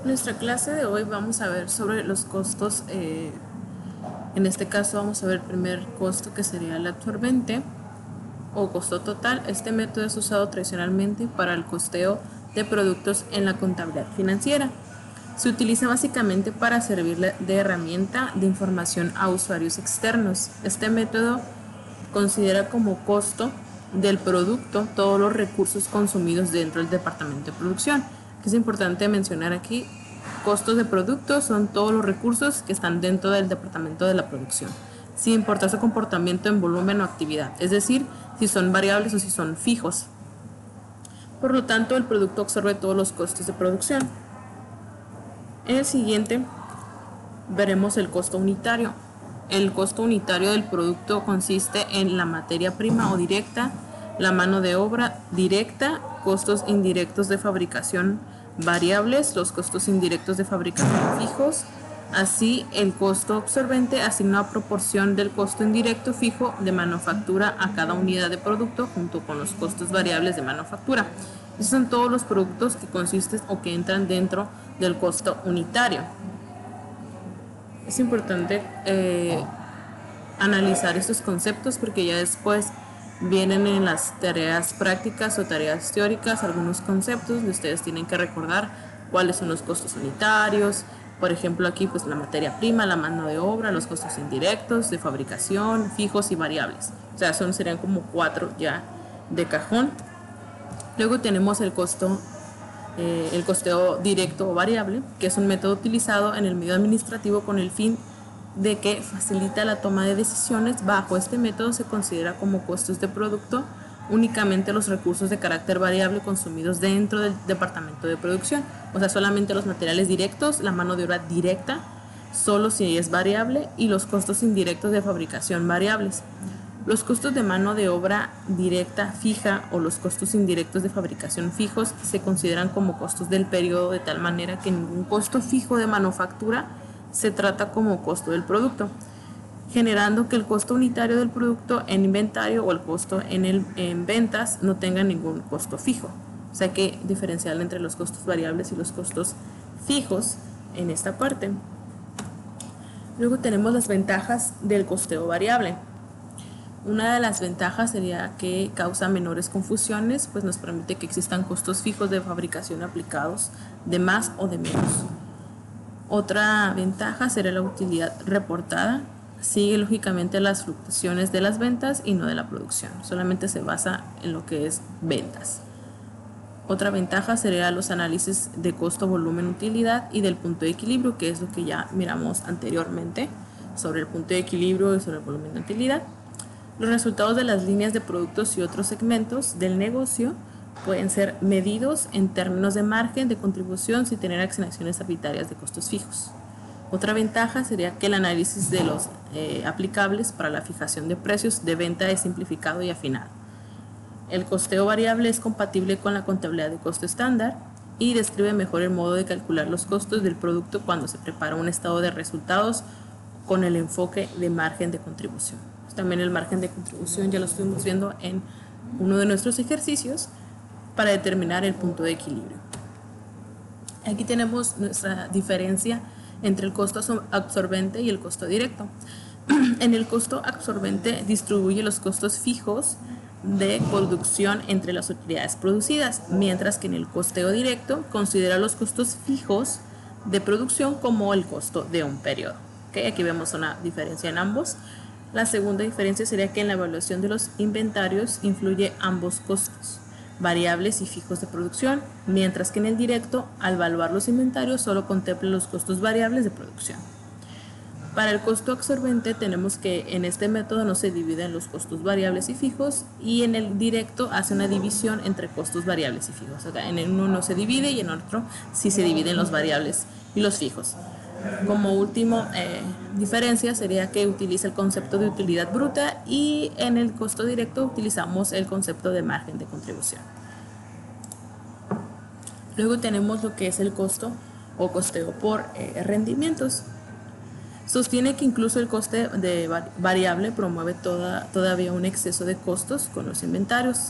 Nuestra clase de hoy vamos a ver sobre los costos. En este caso vamos a ver el primer costo, que sería el absorbente o costo total. Este método es usado tradicionalmente para el costeo de productos en la contabilidad financiera. Se utiliza básicamente para servirle de herramienta de información a usuarios externos. Este método considera como costo del producto todos los recursos consumidos dentro del departamento de producción. Es importante mencionar aquí, costos de producto son todos los recursos que están dentro del departamento de la producción, sin importar su comportamiento en volumen o actividad, es decir, si son variables o si son fijos. Por lo tanto, el producto absorbe todos los costos de producción. En el siguiente veremos el costo unitario. El costo unitario del producto consiste en la materia prima o directa, la mano de obra directa, costos indirectos de fabricación variables, los costos indirectos de fabricación fijos. Así, el costo absorbente asigna una proporción del costo indirecto fijo de manufactura a cada unidad de producto junto con los costos variables de manufactura. Esos son todos los productos que consisten o que entran dentro del costo unitario. Es importante analizar estos conceptos porque ya después vienen en las tareas prácticas o tareas teóricas algunos conceptos donde ustedes tienen que recordar cuáles son los costos unitarios. Por ejemplo, aquí pues la materia prima, la mano de obra, los costos indirectos de fabricación, fijos y variables. O sea, serían como 4 ya de cajón. Luego tenemos el costeo directo o variable, que es un método utilizado en el medio administrativo con el fin de que facilita la toma de decisiones. Bajo este método se considera como costos de producto únicamente los recursos de carácter variable consumidos dentro del departamento de producción, o sea, solamente los materiales directos, la mano de obra directa, solo si es variable, y los costos indirectos de fabricación variables. Los costos de mano de obra directa fija o los costos indirectos de fabricación fijos se consideran como costos del periodo, de tal manera que ningún costo fijo de manufactura se trata como costo del producto, generando que el costo unitario del producto en inventario o el costo en ventas no tenga ningún costo fijo. O sea, que diferenciar entre los costos variables y los costos fijos en esta parte. Luego tenemos las ventajas del costeo variable. Una de las ventajas sería que causa menores confusiones, pues nos permite que existan costos fijos de fabricación aplicados de más o de menos. Otra ventaja sería la utilidad reportada. Sigue lógicamente las fluctuaciones de las ventas y no de la producción. Solamente se basa en lo que es ventas. Otra ventaja sería los análisis de costo, volumen, utilidad y del punto de equilibrio, que es lo que ya miramos anteriormente sobre el punto de equilibrio y sobre el volumen de utilidad. Los resultados de las líneas de productos y otros segmentos del negocio pueden ser medidos en términos de margen de contribución sin tener asignaciones arbitrarias de costos fijos. Otra ventaja sería que el análisis de los aplicables para la fijación de precios de venta es simplificado y afinado. El costeo variable es compatible con la contabilidad de costo estándar y describe mejor el modo de calcular los costos del producto cuando se prepara un estado de resultados con el enfoque de margen de contribución. También el margen de contribución ya lo estuvimos viendo en uno de nuestros ejercicios para determinar el punto de equilibrio. Aquí tenemos nuestra diferencia entre el costo absorbente y el costo directo. En el costo absorbente distribuye los costos fijos de producción entre las utilidades producidas, mientras que en el costeo directo considera los costos fijos de producción como el costo de un periodo. ¿Okay? Aquí vemos una diferencia en ambos. La segunda diferencia sería que en la evaluación de los inventarios influye ambos costos, variables y fijos de producción, mientras que en el directo, al evaluar los inventarios, solo contempla los costos variables de producción. Para el costo absorbente tenemos que en este método no se dividen los costos variables y fijos, y en el directo hace una división entre costos variables y fijos. O sea, en uno no se divide y en otro sí se dividen los variables y los fijos. Como última diferencia sería que utiliza el concepto de utilidad bruta, y en el costo directo utilizamos el concepto de margen de contribución. Luego tenemos lo que es el costo o costeo por rendimientos. Sostiene que incluso el coste de variable promueve todavía un exceso de costos con los inventarios.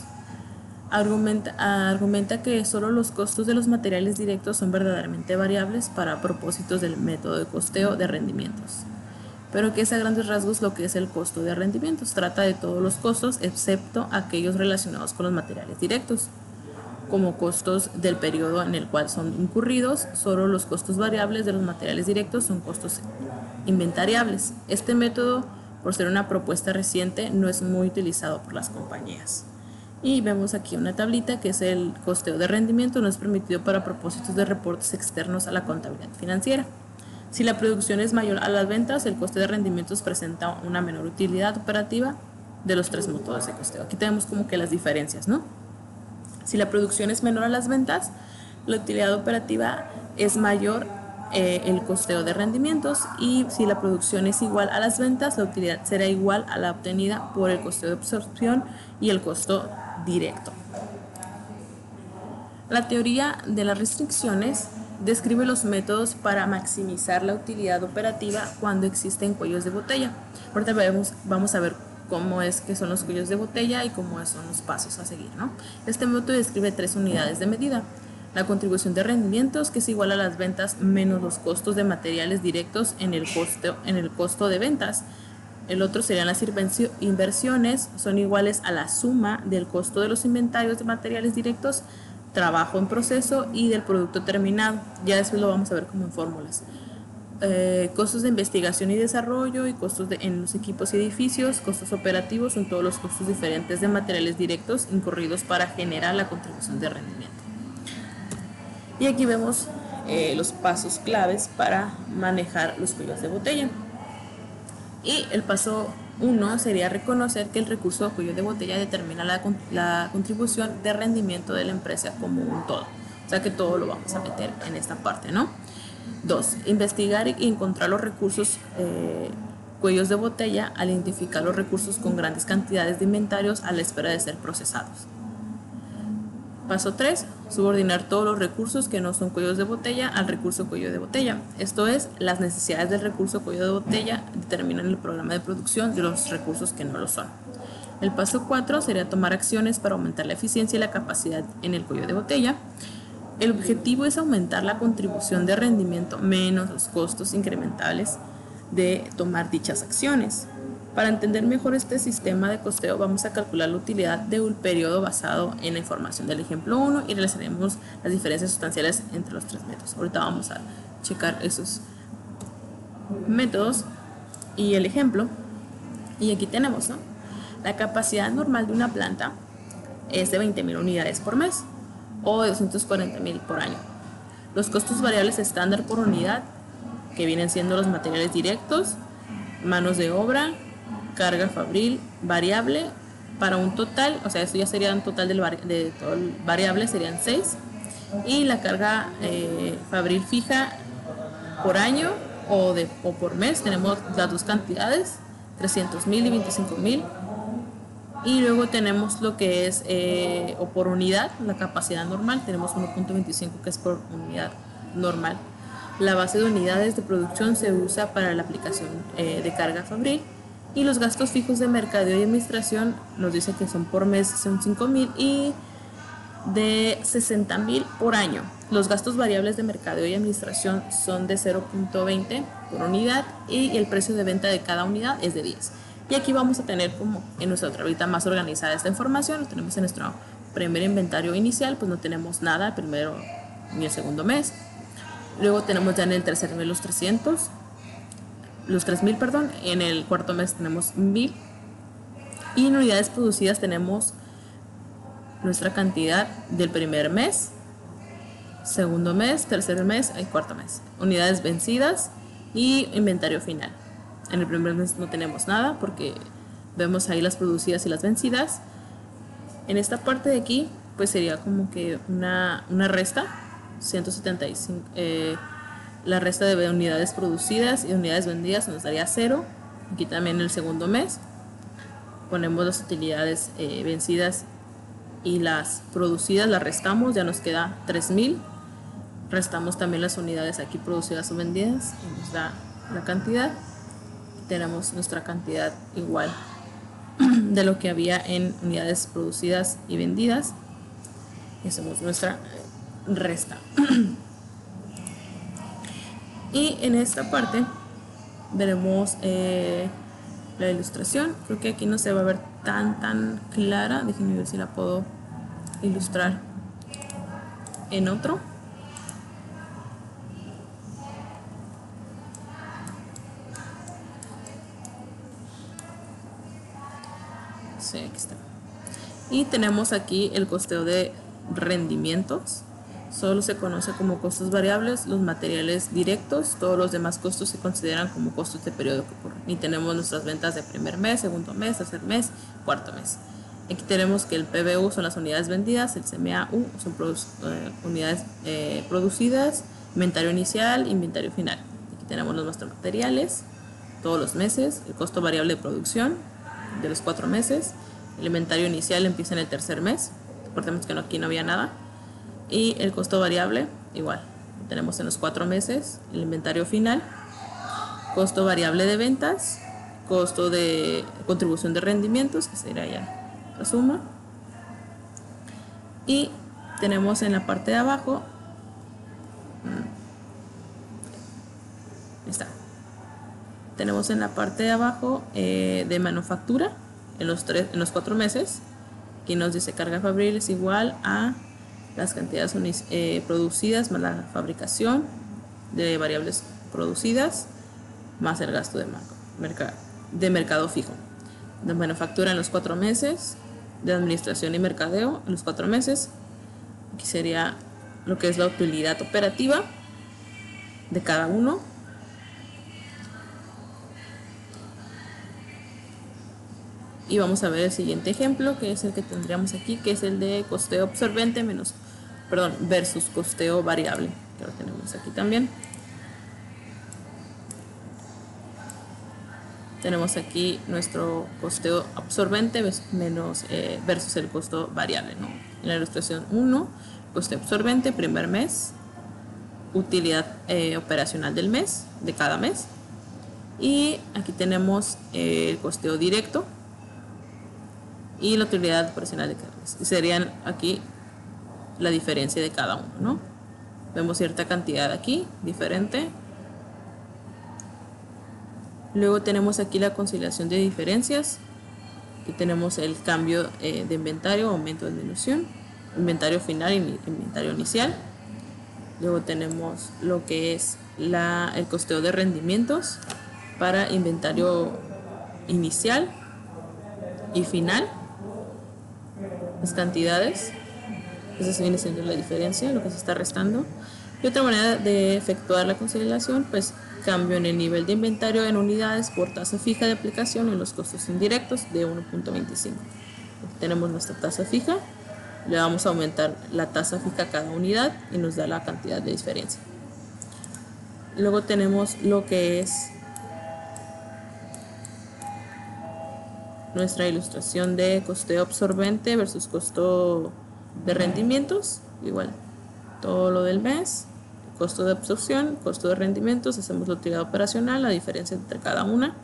Argumenta que solo los costos de los materiales directos son verdaderamente variables para propósitos del método de costeo de rendimientos, pero que es a grandes rasgos lo que es el costo de rendimientos. Trata de todos los costos excepto aquellos relacionados con los materiales directos, como costos del periodo en el cual son incurridos. Solo los costos variables de los materiales directos son costos inventariables. Este método, por ser una propuesta reciente, no es muy utilizado por las compañías. Y vemos aquí una tablita que es el costeo de rendimiento. No es permitido para propósitos de reportes externos a la contabilidad financiera. Si la producción es mayor a las ventas, el coste de rendimientos presenta una menor utilidad operativa de los tres métodos de costeo. Aquí tenemos como que las diferencias, ¿no? Si la producción es menor a las ventas, la utilidad operativa es mayor, el costeo de rendimientos, y si la producción es igual a las ventas, la utilidad será igual a la obtenida por el costo de absorción y el costo directo. La teoría de las restricciones describe los métodos para maximizar la utilidad operativa cuando existen cuellos de botella. Ahorita vamos a ver cómo es que son los cuellos de botella y cómo son los pasos a seguir, ¿no? Este método describe tres unidades de medida: la contribución de rendimientos, que es igual a las ventas menos los costos de materiales directos en el costo de ventas. El otro serían las inversiones, son iguales a la suma del costo de los inventarios de materiales directos, trabajo en proceso y del producto terminado. Ya después lo vamos a ver como en fórmulas. Costos de investigación y desarrollo y costos en los equipos y edificios. Costos operativos son todos los costos diferentes de materiales directos incurridos para generar la contribución de rendimiento. Y aquí vemos los pasos claves para manejar los cuellos de botella. Y el paso 1 sería reconocer que el recurso de cuello de botella determina la contribución de rendimiento de la empresa como un todo. O sea que todo lo vamos a meter en esta parte, ¿no? 2. Investigar y encontrar los recursos, cuellos de botella, al identificar los recursos con grandes cantidades de inventarios a la espera de ser procesados. Paso 3. Subordinar todos los recursos que no son cuellos de botella al recurso cuello de botella. Esto es, las necesidades del recurso cuello de botella determinan el programa de producción de los recursos que no lo son. El paso 4 sería tomar acciones para aumentar la eficiencia y la capacidad en el cuello de botella. El objetivo es aumentar la contribución de rendimiento menos los costos incrementables de tomar dichas acciones. Para entender mejor este sistema de costeo, vamos a calcular la utilidad de un periodo basado en la información del ejemplo 1 y realizaremos las diferencias sustanciales entre los tres métodos. Ahorita vamos a checar esos métodos y el ejemplo. Y aquí tenemos, ¿no? La capacidad normal de una planta es de 20.000 unidades por mes o de 240.000 por año. Los costos variables estándar por unidad, que vienen siendo los materiales directos, manos de obra, carga fabril variable, para un total, o sea, esto ya sería un total de todo el variable, serían 6, y la carga fabril fija por año o por mes, tenemos las dos cantidades, 300.000 y 25.000. Y luego tenemos lo que es, o por unidad, la capacidad normal, tenemos 1.25 que es por unidad normal. La base de unidades de producción se usa para la aplicación de carga fabril. Y los gastos fijos de mercadeo y administración nos dice que son por mes, son 5.000 y de 60.000 por año. Los gastos variables de mercadeo y administración son de 0.20 por unidad y el precio de venta de cada unidad es de 10. Y aquí vamos a tener como en nuestra tablita más organizada esta información. Lo tenemos en nuestro primer inventario inicial, pues no tenemos nada el primero ni el segundo mes. Luego tenemos ya en el tercer mes los 3.000, perdón. En el cuarto mes tenemos 1.000. Y en unidades producidas tenemos nuestra cantidad del primer mes, segundo mes, tercer mes y cuarto mes. Unidades vencidas y inventario final. En el primer mes no tenemos nada porque vemos ahí las producidas y las vencidas. En esta parte de aquí pues sería como que una resta, 175, la resta de unidades producidas y unidades vendidas nos daría 0. Aquí también el segundo mes ponemos las utilidades vencidas y las producidas, las restamos, ya nos queda 3.000. Restamos también las unidades aquí producidas o vendidas y nos da la cantidad. Tenemos nuestra cantidad igual de lo que había en unidades producidas y vendidas. y hacemos nuestra resta. Y en esta parte veremos la ilustración. Creo que aquí no se va a ver tan clara. Déjenme ver si la puedo ilustrar en otro. Sí, aquí está. Y tenemos aquí el costeo de rendimientos. Solo se conoce como costos variables los materiales directos. Todos los demás costos se consideran como costos de periodo que ocurren. Y tenemos nuestras ventas de primer mes, segundo mes, tercer mes, cuarto mes. Aquí tenemos que el PBU son las unidades vendidas, el CMAU son unidades producidas, inventario inicial, inventario final. Aquí tenemos los nuestros materiales, todos los meses, el costo variable de producción de los 4 meses, el inventario inicial empieza en el tercer mes, recordemos que aquí no había nada, y el costo variable igual, tenemos en los 4 meses, el inventario final, costo variable de ventas, costo de contribución de rendimientos, que sería ya la suma, y tenemos en la parte de abajo, tenemos en la parte de abajo de manufactura en los 4 meses. Aquí nos dice carga fabril es igual a las cantidades producidas más la fabricación de variables producidas más el gasto de mercado fijo. De manufactura en los 4 meses, de administración y mercadeo en los 4 meses. Aquí sería lo que es la utilidad operativa de cada uno. Y vamos a ver el siguiente ejemplo, que es el que tendríamos aquí, que es el de costeo absorbente versus costeo variable, que lo tenemos aquí también. Tenemos aquí nuestro costeo absorbente versus el costo variable, ¿no? En la ilustración 1, costeo absorbente, primer mes, utilidad operacional del mes, de cada mes. Y aquí tenemos el costeo directo y la utilidad operacional de cada mes. Serían aquí la diferencia de cada uno, ¿no? Vemos cierta cantidad aquí, diferente. Luego tenemos aquí la conciliación de diferencias. Aquí tenemos el cambio de inventario, aumento de disminución, inventario final y inventario inicial. Luego tenemos lo que es el costeo de rendimientos para inventario inicial y final. Las cantidades, esa viene siendo la diferencia, lo que se está restando. Y otra manera de efectuar la conciliación, pues cambio en el nivel de inventario en unidades por tasa fija de aplicación en los costos indirectos de 1.25. Tenemos nuestra tasa fija, le vamos a aumentar la tasa fija a cada unidad y nos da la cantidad de diferencia. Luego tenemos lo que es nuestra ilustración de costeo absorbente versus costo de rendimientos, igual todo lo del mes, costo de absorción, costo de rendimientos, hacemos la utilidad operacional, la diferencia entre cada una,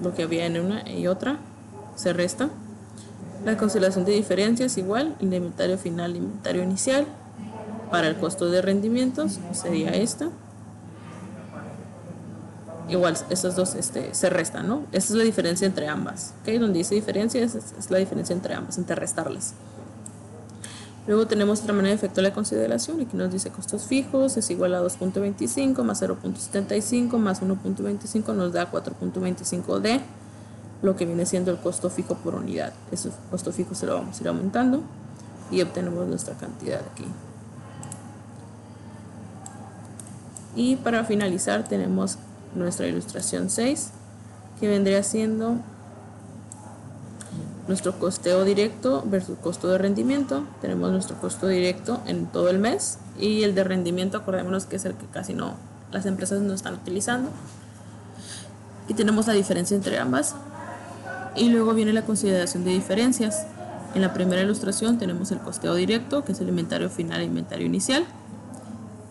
lo que había en una y otra se resta. La conciliación de diferencias igual, el inventario final, inventario inicial, para el costo de rendimientos sería esta. Igual estas dos se restan, ¿no? Esta es la diferencia entre ambas, ¿ok? Donde dice diferencia es la diferencia entre ambas, entre restarlas. Luego tenemos otra manera de efectuar la consideración. Aquí nos dice costos fijos es igual a 2.25 más 0.75 más 1.25 nos da 4.25 de lo que viene siendo el costo fijo por unidad. Ese costo fijo se lo vamos a ir aumentando y obtenemos nuestra cantidad aquí. Y para finalizar tenemos nuestra ilustración 6, que vendría siendo nuestro costeo directo versus costo de rendimiento. Tenemos nuestro costo directo en todo el mes y el de rendimiento, acordémonos que es el que casi no las empresas no están utilizando. Aquí tenemos la diferencia entre ambas y luego viene la consideración de diferencias. En la primera ilustración tenemos el costeo directo, que es el inventario final e inventario inicial,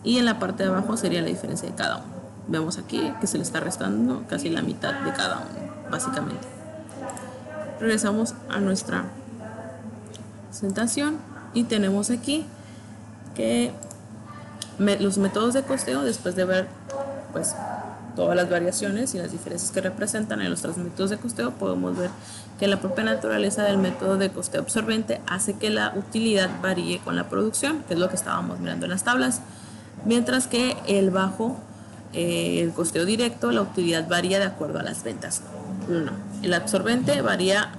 y en la parte de abajo sería la diferencia de cada uno. Vemos aquí que se le está restando casi la mitad de cada uno, básicamente. Regresamos a nuestra presentación, y tenemos aquí que los métodos de costeo, después de ver pues todas las variaciones y las diferencias que representan en los tres métodos de costeo, podemos ver que la propia naturaleza del método de costeo absorbente hace que la utilidad varíe con la producción, que es lo que estábamos mirando en las tablas, mientras que el costeo directo, la utilidad varía de acuerdo a las ventas. El absorbente varía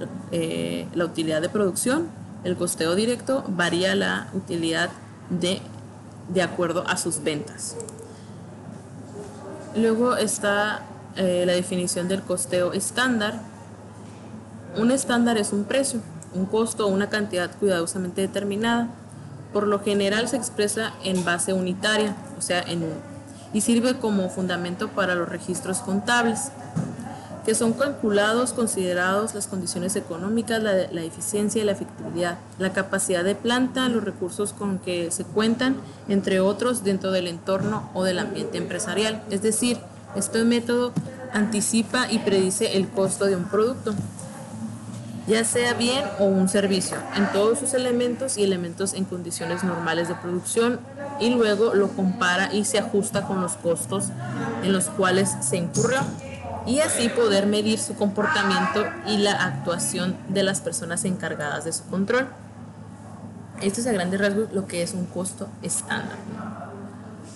la utilidad de producción, el costeo directo varía la utilidad de acuerdo a sus ventas. Luego está la definición del costeo estándar. Un estándar es un precio, un costo o una cantidad cuidadosamente determinada. Por lo general se expresa en base unitaria, o sea, en uno, y sirve como fundamento para los registros contables, que son calculados considerados las condiciones económicas, la eficiencia y la efectividad, la capacidad de planta, los recursos con que se cuentan, entre otros, dentro del entorno o del ambiente empresarial. Es decir, este método anticipa y predice el costo de un producto, ya sea bien o un servicio, en todos sus elementos y elementos en condiciones normales de producción, y luego lo compara y se ajusta con los costos en los cuales se incurrió, y así poder medir su comportamiento y la actuación de las personas encargadas de su control. Esto es a grandes rasgos lo que es un costo estándar.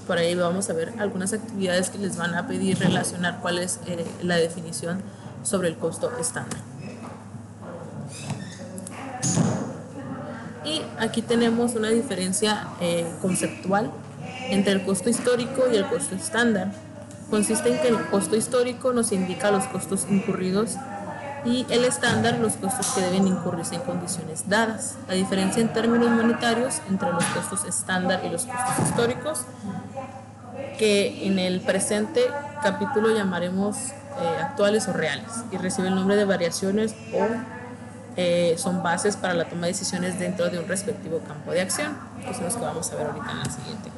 Por ahí vamos a ver algunas actividades que les van a pedir relacionar cuál es la definición sobre el costo estándar. Y aquí tenemos una diferencia conceptual entre el costo histórico y el costo estándar. Consiste en que el costo histórico nos indica los costos incurridos y el estándar los costos que deben incurrirse en condiciones dadas. La diferencia en términos monetarios entre los costos estándar y los costos históricos, que en el presente capítulo llamaremos actuales o reales, y recibe el nombre de variaciones o son bases para la toma de decisiones dentro de un respectivo campo de acción, que son los que vamos a ver ahorita en la siguiente.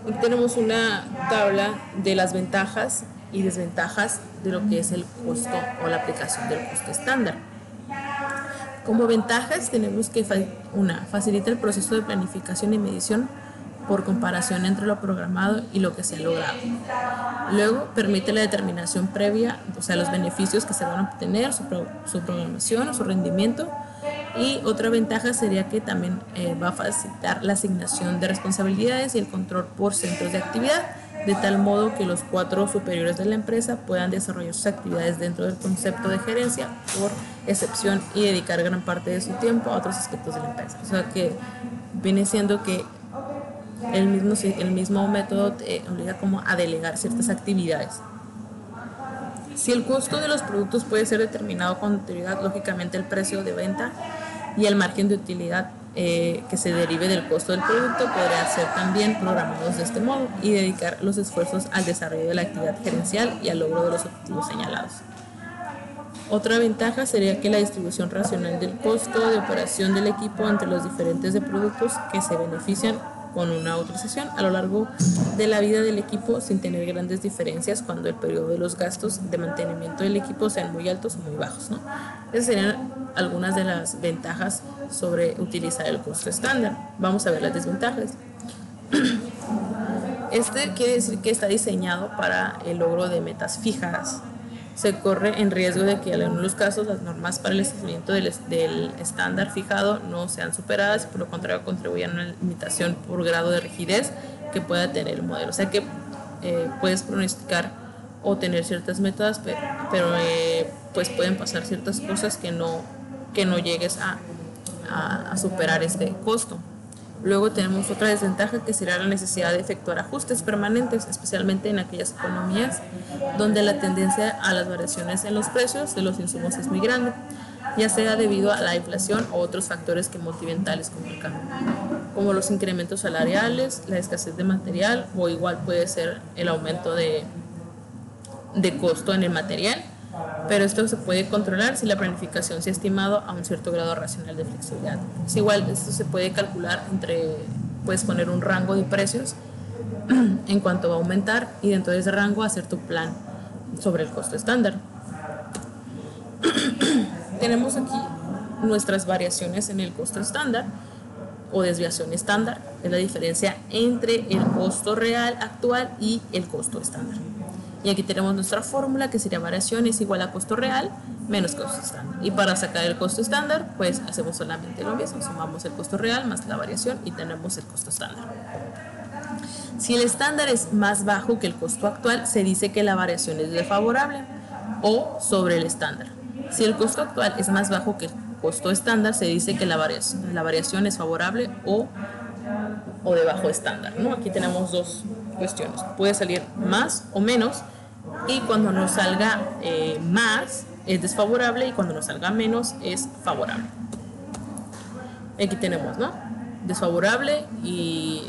Aquí tenemos una tabla de las ventajas y desventajas de lo que es el costo o la aplicación del costo estándar. Como ventajas tenemos que facilita el proceso de planificación y medición por comparación entre lo programado y lo que se ha logrado. Luego, permite la determinación previa, o sea, los beneficios que se van a obtener, su programación o su rendimiento. Y otra ventaja sería que también va a facilitar la asignación de responsabilidades y el control por centros de actividad, de tal modo que los 4 superiores de la empresa puedan desarrollar sus actividades dentro del concepto de gerencia por excepción y dedicar gran parte de su tiempo a otros aspectos de la empresa. O sea que viene siendo que el mismo método te obliga como a delegar ciertas actividades. Si el costo de los productos puede ser determinado con anterioridad, lógicamente el precio de venta y el margen de utilidad que se derive del costo del producto podrían ser también programados de este modo y dedicar los esfuerzos al desarrollo de la actividad gerencial y al logro de los objetivos señalados. Otra ventaja sería que la distribución racional del costo de operación del equipo entre los diferentes de productos que se benefician con una autorización a lo largo de la vida del equipo sin tener grandes diferencias cuando el periodo de los gastos de mantenimiento del equipo sean muy altos o muy bajos, ¿no? Esas serían algunas de las ventajas sobre utilizar el costo estándar. Vamos a ver las desventajas. Este quiere decir que está diseñado para el logro de metas fijas. Se corre en riesgo de que en algunos casos las normas para el establecimiento del estándar fijado no sean superadas y por lo contrario contribuyan a una limitación por grado de rigidez que pueda tener el modelo. O sea que puedes pronosticar o tener ciertas metas, pero pues pueden pasar ciertas cosas que no llegues a superar este costo. Luego tenemos otra desventaja que será la necesidad de efectuar ajustes permanentes, especialmente en aquellas economías donde la tendencia a las variaciones en los precios de los insumos es muy grande, ya sea debido a la inflación o otros factores que motiven tales como el cambio, como los incrementos salariales, la escasez de material o igual puede ser el aumento de costo en el material. Pero esto se puede controlar si la planificación se ha estimado a un cierto grado racional de flexibilidad. Es igual, esto se puede calcular puedes poner un rango de precios en cuanto va a aumentar y dentro de ese rango hacer tu plan sobre el costo estándar. Tenemos aquí nuestras variaciones en el costo estándar o desviación estándar. Es la diferencia entre el costo real actual y el costo estándar. Y aquí tenemos nuestra fórmula, que sería variación es igual a costo real menos costo estándar. Y para sacar el costo estándar, pues hacemos solamente lo mismo, sumamos el costo real más la variación y tenemos el costo estándar. Si el estándar es más bajo que el costo actual, se dice que la variación es desfavorable o sobre el estándar. Si el costo actual es más bajo que el costo estándar, se dice que la variación es favorable o debajo estándar, ¿no? Aquí tenemos dos cuestiones. Puede salir más o menos, y cuando nos salga más es desfavorable y cuando nos salga menos es favorable. Aquí tenemos, ¿no? Desfavorable y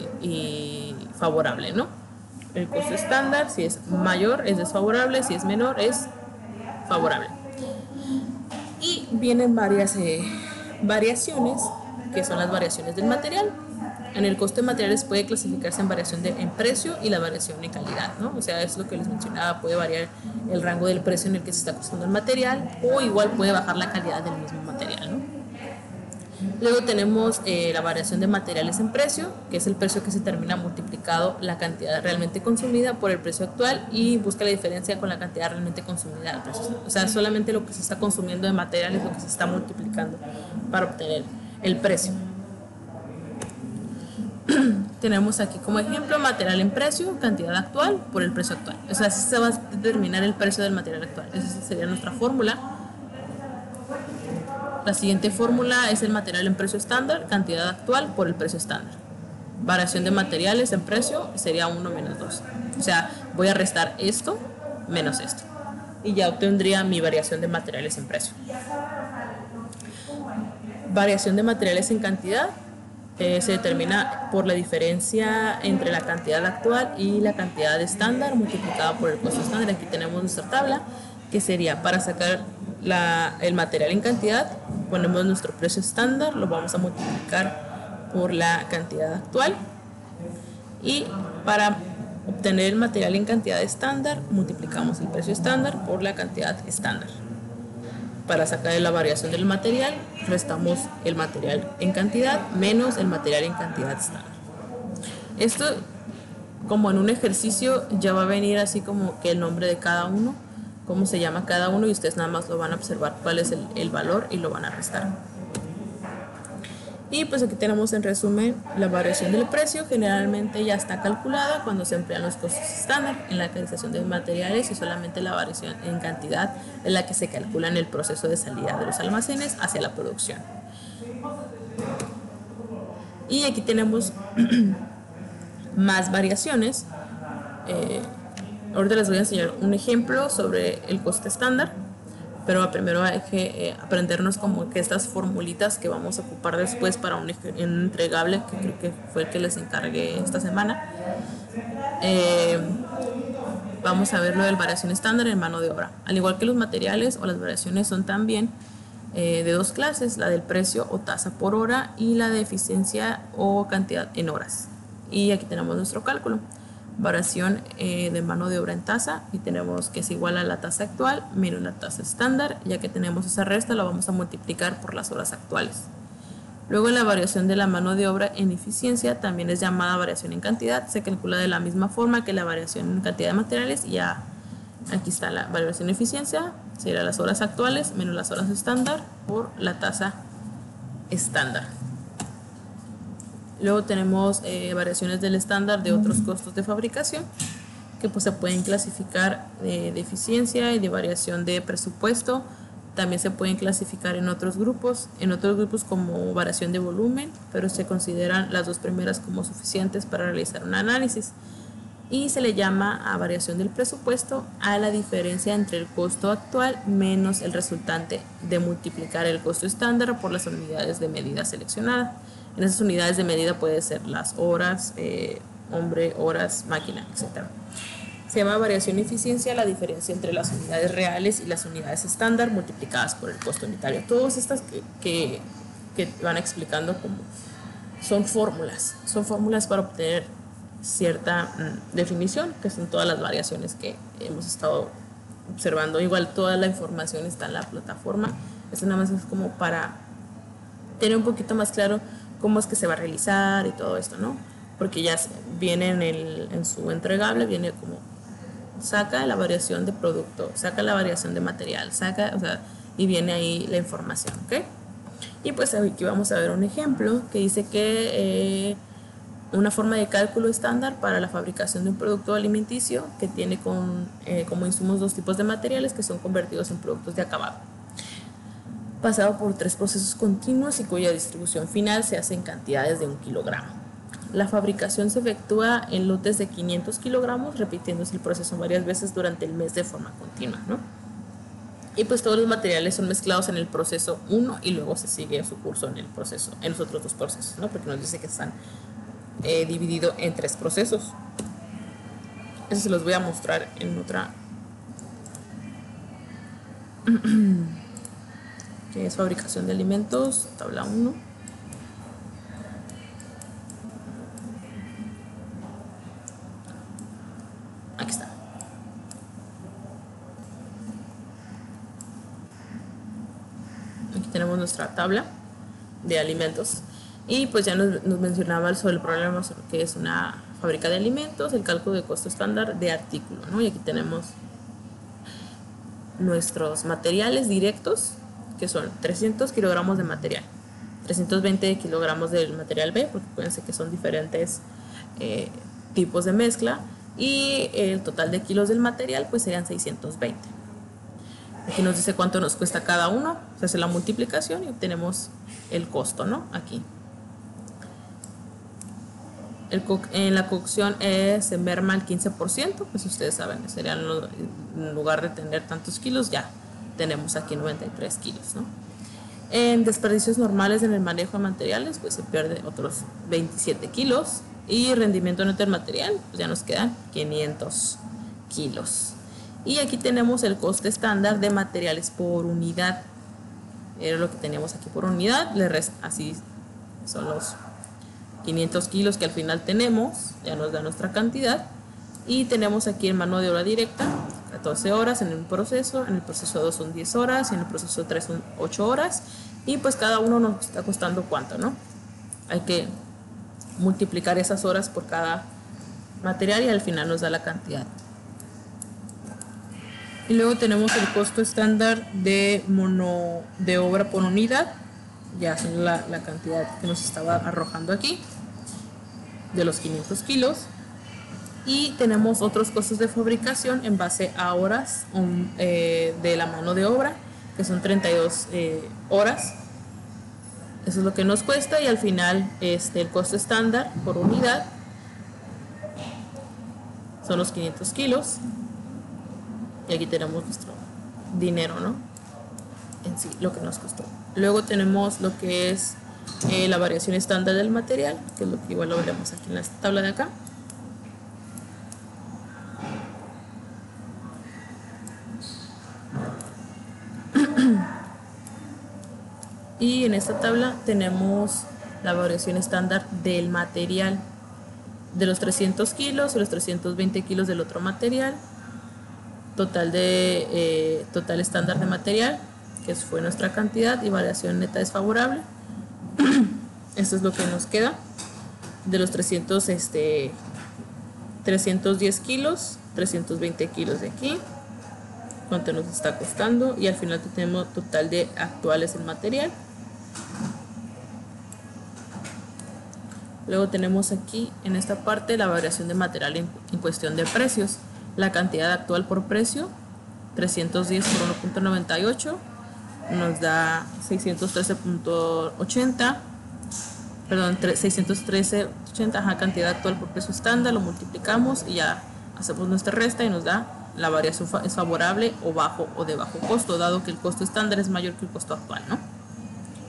favorable, ¿no? El costo estándar, si es mayor es desfavorable, si es menor es favorable. Y vienen varias variaciones, que son las variaciones del material. En el costo de materiales puede clasificarse en variación en precio y la variación en calidad, ¿no? O sea, es lo que les mencionaba, puede variar el rango del precio en el que se está costando el material, o igual puede bajar la calidad del mismo material, ¿no? Luego tenemos la variación de materiales en precio, que es el precio que se termina multiplicado la cantidad realmente consumida por el precio actual y busca la diferencia con la cantidad realmente consumida del precio. O sea, solamente lo que se está consumiendo de material es lo que se está multiplicando para obtener el precio. Tenemos aquí como ejemplo material en precio, cantidad actual por el precio actual. O sea, así se va a determinar el precio del material actual. Esa sería nuestra fórmula. La siguiente fórmula es el material en precio estándar, cantidad actual por el precio estándar. Variación de materiales en precio sería 1 menos 2. O sea, voy a restar esto menos esto. Y ya obtendría mi variación de materiales en precio. Variación de materiales en cantidad se determina por la diferencia entre la cantidad actual y la cantidad estándar multiplicada por el costo estándar. Aquí tenemos nuestra tabla, que sería para sacar el material en cantidad, ponemos nuestro precio estándar, lo vamos a multiplicar por la cantidad actual, y para obtener el material en cantidad estándar multiplicamos el precio estándar por la cantidad estándar. Para sacar la variación del material, restamos el material en cantidad menos el material en cantidad estándar. Esto, como en un ejercicio, ya va a venir así como que el nombre de cada uno, cómo se llama cada uno, y ustedes nada más lo van a observar cuál es el valor y lo van a restar. Y pues aquí tenemos en resumen la variación del precio. Generalmente ya está calculada cuando se emplean los costos estándar en la adquisición de materiales, y solamente la variación en cantidad es la que se calcula en el proceso de salida de los almacenes hacia la producción. Y aquí tenemos más variaciones. Ahorita les voy a enseñar un ejemplo sobre el costo estándar, pero primero hay que aprendernos como que estas formulitas que vamos a ocupar después para un entregable, que creo que fue el que les encargué esta semana. Vamos a ver lo de la variación estándar en mano de obra. Al igual que los materiales o las variaciones son también de dos clases, la del precio o tasa por hora y la de eficiencia o cantidad en horas. Y aquí tenemos nuestro cálculo. Variación de mano de obra en tasa, y tenemos que es igual a la tasa actual menos la tasa estándar. Ya que tenemos esa resta, la vamos a multiplicar por las horas actuales. Luego la variación de la mano de obra en eficiencia también es llamada variación en cantidad, se calcula de la misma forma que la variación en cantidad de materiales, y ya aquí está la variación en eficiencia, sería las horas actuales menos las horas estándar por la tasa estándar. Luego tenemos variaciones del estándar de otros costos de fabricación, que pues se pueden clasificar de eficiencia y de variación de presupuesto. También se pueden clasificar en otros grupos como variación de volumen, pero se consideran las dos primeras como suficientes para realizar un análisis. Y se le llama a variación del presupuesto a la diferencia entre el costo actual menos el resultante de multiplicar el costo estándar por las unidades de medida seleccionadas. En esas unidades de medida puede ser las horas, hombre, horas, máquina, etc. Se llama variación de eficiencia la diferencia entre las unidades reales y las unidades estándar multiplicadas por el costo unitario. Todas estas que van explicando como son fórmulas para obtener cierta definición, que son todas las variaciones que hemos estado observando. Igual toda la información está en la plataforma. Esto nada más es como para tener un poquito más claro cómo es que se va a realizar y todo esto, ¿no? Porque ya viene en su entregable, viene como saca la variación de producto, saca la variación de material, saca, o sea, y viene ahí la información, ¿ok? Y pues aquí vamos a ver un ejemplo que dice que una forma de cálculo estándar para la fabricación de un producto alimenticio que tiene como insumos dos tipos de materiales que son convertidos en productos de acabado, pasado por 3 procesos continuos y cuya distribución final se hace en cantidades de 1 kilogramo. La fabricación se efectúa en lotes de 500 kilogramos, repitiéndose el proceso varias veces durante el mes de forma continua, ¿no? Y pues todos los materiales son mezclados en el proceso 1 y luego se sigue su curso en los otros 2 procesos, ¿no? Porque nos dice que están divididos en 3 procesos. Eso se los voy a mostrar en otra. Que es fabricación de alimentos, tabla 1. Aquí está. Aquí tenemos nuestra tabla de alimentos. Y pues ya nos mencionaba sobre el problema sobre qué es una fábrica de alimentos, el cálculo de costo estándar de artículo, ¿no? Y aquí tenemos nuestros materiales directos, que son 300 kilogramos de material, 320 kilogramos del material B, porque acuérdense que son diferentes tipos de mezcla, y el total de kilos del material pues serían 620. Aquí nos dice cuánto nos cuesta cada uno, se hace la multiplicación y obtenemos el costo, ¿no? Aquí. En la cocción se merma el 15%, pues ustedes saben, serían en lugar de tener tantos kilos, ya tenemos aquí 93 kilos, ¿no? En desperdicios normales en el manejo de materiales, pues se pierde otros 27 kilos. Y rendimiento neto del material, pues ya nos quedan 500 kilos. Y aquí tenemos el coste estándar de materiales por unidad. Era lo que teníamos aquí por unidad. Así son los 500 kilos que al final tenemos. Ya nos da nuestra cantidad. Y tenemos aquí en mano de obra directa 14 horas en un proceso. En el proceso 2 son 10 horas. Y en el proceso 3 son 8 horas. Y pues cada uno nos está costando cuánto, ¿no? Hay que multiplicar esas horas por cada material y al final nos da la cantidad. Y luego tenemos el costo estándar de obra por unidad, ya es la cantidad que nos estaba arrojando aquí, de los 500 kilos. Y tenemos otros costos de fabricación en base a horas de la mano de obra, que son 32 horas. Eso es lo que nos cuesta y al final el costo estándar por unidad son los 500 kilos. Y aquí tenemos nuestro dinero, ¿no? En sí, lo que nos costó. Luego tenemos lo que es la variación estándar del material, que es lo que igual lo veremos aquí en la tabla de acá. Y en esta tabla tenemos la variación estándar del material, de los 300 kilos y los 320 kilos del otro material, total estándar de material, que fue nuestra cantidad, y variación neta desfavorable. Esto es lo que nos queda de los 310 kilos, 320 kilos de aquí, cuánto nos está costando, y al final tenemos total de actuales en material. Luego tenemos aquí en esta parte la variación de material en cuestión de precios. La cantidad actual por precio, 310 por 1.98, nos da 613.80, perdón, 613.80, cantidad actual por precio estándar, lo multiplicamos y ya hacemos nuestra resta y nos da la variación es favorable o bajo o de bajo costo, dado que el costo estándar es mayor que el costo actual, ¿no?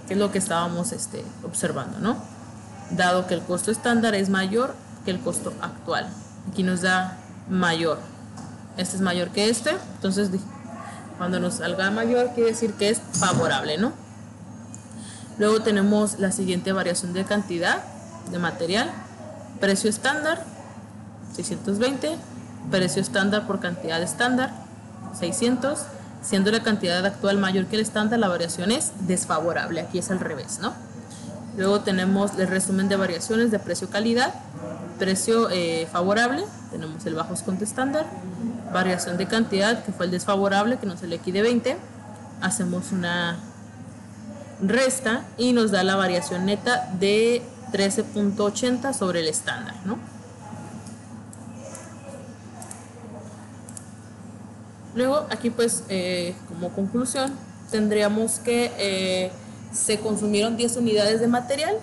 Que es lo que estábamos observando, ¿no? Dado que el costo estándar es mayor que el costo actual. Aquí nos da mayor. Este es mayor que este, entonces cuando nos salga mayor quiere decir que es favorable, ¿no? Luego tenemos la siguiente variación de cantidad de material. Precio estándar, 620. Precio estándar por cantidad estándar, 600. Siendo la cantidad actual mayor que el estándar, la variación es desfavorable. Aquí es al revés, ¿no? Luego tenemos el resumen de variaciones de precio-calidad, precio favorable, tenemos el bajo descuento estándar, variación de cantidad, que fue el desfavorable, que nos salió aquí de 20, hacemos una resta y nos da la variación neta de 13.80 sobre el estándar, ¿no? Luego aquí pues como conclusión tendríamos que se consumieron 10 unidades de material,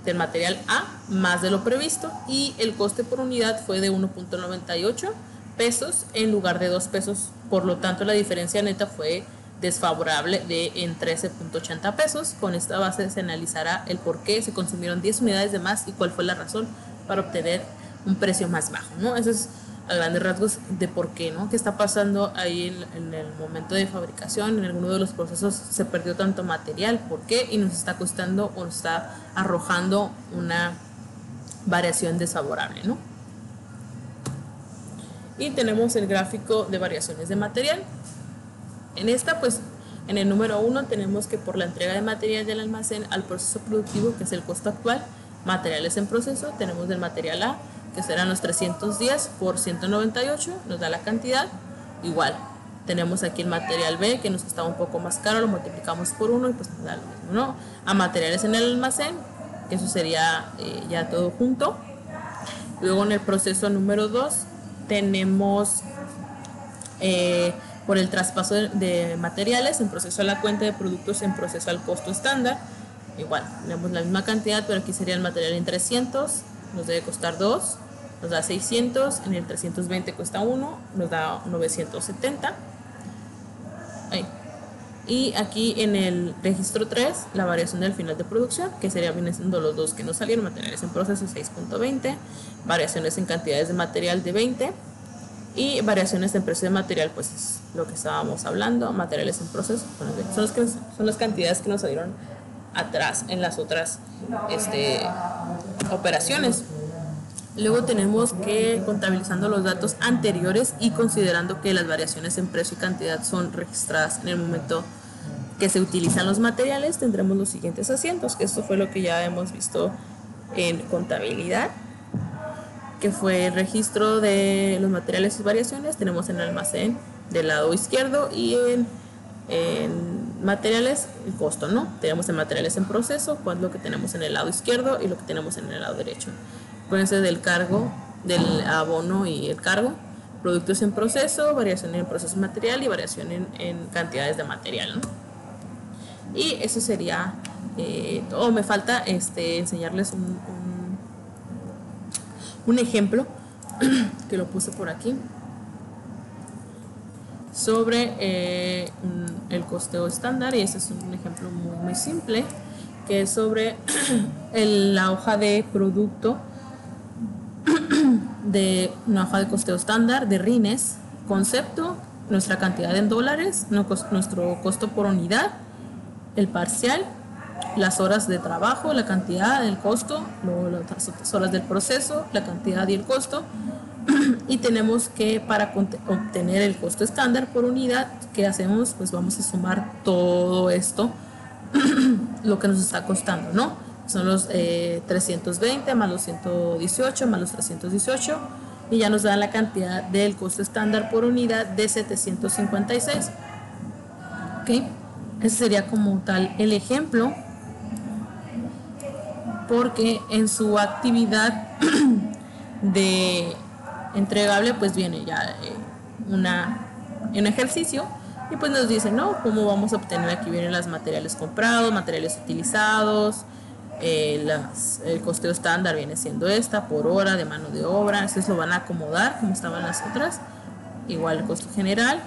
del material A, más de lo previsto, y el coste por unidad fue de 1.98 pesos en lugar de 2 pesos, por lo tanto la diferencia neta fue desfavorable en 13.80 pesos. Con esta base se analizará el por qué se consumieron 10 unidades de más y cuál fue la razón para obtener un precio más bajo, ¿no? Eso es a grandes rasgos de por qué, ¿no? ¿Qué está pasando ahí en el momento de fabricación? En alguno de los procesos se perdió tanto material, ¿por qué? Y nos está costando o nos está arrojando una variación desfavorable, ¿no? Y tenemos el gráfico de variaciones de material. En esta, pues, en el número 1 tenemos que por la entrega de material del almacén al proceso productivo, que es el costo actual, materiales en proceso, tenemos del material A, que serán los 310 por 198, nos da la cantidad, igual. Tenemos aquí el material B, que nos costaba un poco más caro, lo multiplicamos por 1 y pues nos da lo mismo, ¿no? A materiales en el almacén, que eso sería ya todo junto. Luego en el proceso número 2 tenemos por el traspaso de materiales en proceso a la cuenta de productos en proceso al costo estándar. Igual, tenemos la misma cantidad, pero aquí sería el material en 300, nos debe costar 2, nos da 600, en el 320 cuesta 1, nos da 970. Ahí. Y aquí en el registro 3, la variación del final de producción, que vienen siendo los dos que nos salieron, materiales en proceso 6.20, variaciones en cantidades de material de 20, y variaciones en precio de material, pues es lo que estábamos hablando, materiales en proceso, son las cantidades que nos salieron atrás en las otras operaciones. Luego tenemos que, contabilizando los datos anteriores y considerando que las variaciones en precio y cantidad son registradas en el momento que se utilizan los materiales, tendremos los siguientes asientos, que esto fue lo que ya hemos visto en contabilidad, que fue el registro de los materiales y variaciones. Tenemos en el almacén del lado izquierdo y en materiales el costo, ¿no? Tenemos en materiales en proceso, cuál es lo que tenemos en el lado izquierdo y lo que tenemos en el lado derecho. Acuérdense del cargo, del abono y el cargo, productos en proceso, variación en proceso material y variación en cantidades de material, ¿no? Y eso sería todo. Me falta enseñarles un ejemplo que lo puse por aquí sobre el costeo estándar, y ese es un ejemplo muy simple, que es sobre la hoja de producto de una hoja de costeo estándar de RINES, concepto, nuestra cantidad en dólares, nuestro costo por unidad, el parcial, las horas de trabajo, la cantidad, el costo, las horas del proceso, la cantidad y el costo. Y tenemos que, para obtener el costo estándar por unidad, ¿qué hacemos? Pues vamos a sumar todo esto, lo que nos está costando, ¿no? Son los 320 más los 118 más los 318, y ya nos da la cantidad del costo estándar por unidad de 756. ¿Ok? Ese sería como tal el ejemplo, porque en su actividad de entregable pues viene ya un ejercicio, y pues nos dice, ¿no?, cómo vamos a obtener. Aquí vienen los materiales comprados, materiales utilizados, el costeo estándar viene siendo por hora de mano de obra. Ustedes lo van a acomodar como estaban las otras, igual el costo general,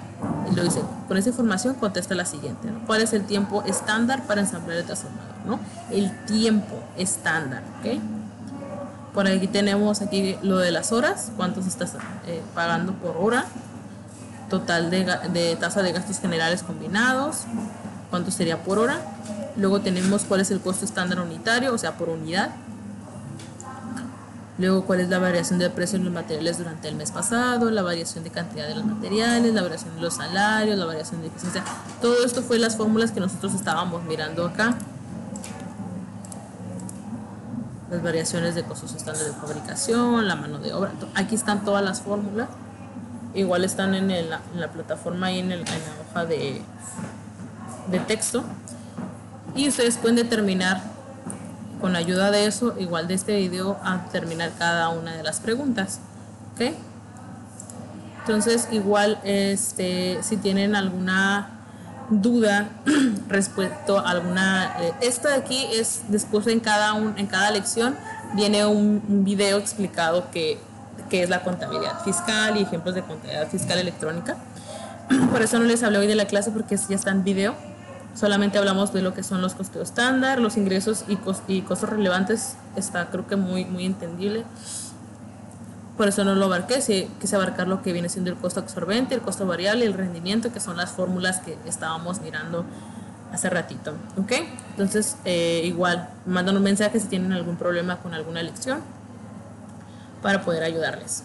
y lo dice, con esa información contesta la siguiente, ¿no? ¿Cuál es el tiempo estándar para ensamblar el transformador, ¿no? El tiempo estándar, ¿ok? Por aquí tenemos aquí lo de las horas, cuánto se está pagando por hora, total de tasa de gastos generales combinados, cuánto sería por hora. Luego tenemos cuál es el costo estándar unitario, o sea, por unidad. Luego, cuál es la variación de precio en los materiales durante el mes pasado, la variación de cantidad de los materiales, la variación de los salarios, la variación de eficiencia. Todo esto fue las fórmulas que nosotros estábamos mirando acá. las variaciones de costos estándar de fabricación, la mano de obra. Aquí están todas las fórmulas. Igual están en la plataforma y en la hoja de texto. Y ustedes pueden determinar, con ayuda de eso, igual de este video, a determinar cada una de las preguntas. ¿Ok? Entonces, igual, si tienen alguna duda respecto a alguna, esta de aquí es después en cada lección viene un video explicado que es la contabilidad fiscal y ejemplos de contabilidad fiscal electrónica. Por eso no les hablé hoy de la clase, porque ya está en video. Solamente hablamos de lo que son los costos estándar, los ingresos y costos relevantes. Está, creo que muy entendible. Por eso no lo abarqué. Quise abarcar lo que viene siendo el costo absorbente, el costo variable y el rendimiento, que son las fórmulas que estábamos mirando hace ratito. ¿Ok? Entonces, igual, mandan un mensaje si tienen algún problema con alguna lección para poder ayudarles.